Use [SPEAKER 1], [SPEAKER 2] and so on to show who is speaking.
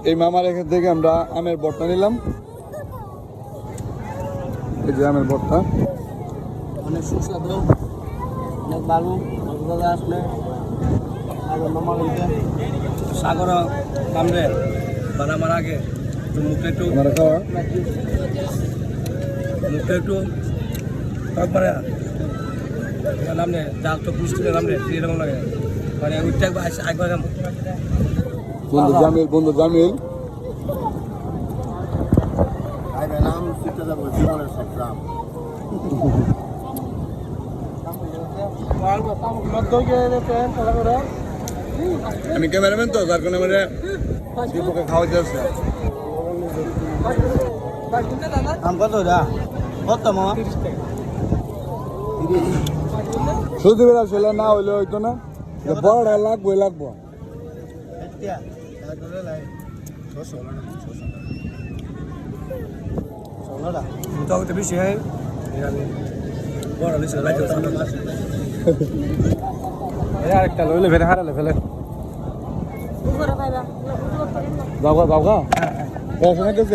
[SPEAKER 1] এই মামার এখান থেকে আমরা আমের বট্টা নিলাম। এই যে আমের বট্টা
[SPEAKER 2] অনেক সুস্বাদু, অনেক ভালো। মজুদার আসলে মামার সাগর নামলে বানাবার আগে মুখটা একটু
[SPEAKER 1] খাওয়া
[SPEAKER 2] একবারে নামলে ডাল তো পুষ্টি নামলে এরকম লাগে, মানে ওইটা একবার
[SPEAKER 1] বন্ধু জামিল
[SPEAKER 2] নাম শিখতে যাবো জীবনের সব গ্রাম।
[SPEAKER 1] আমি ক্যামেরাম্যান তো যার কারণে মানে দীপকে খাওয়া যাচ্ছে।
[SPEAKER 2] আম কত কত মামা?
[SPEAKER 1] শুধু বেলা ছেলে না হইলে হইতো না, বড় লাগবো।
[SPEAKER 2] মোটামুটি বেশি হয় বড় বেশি আরেকটা লইলে ফেলে হারালে ফেলে
[SPEAKER 1] যাওগা পড়াশোনা করছে।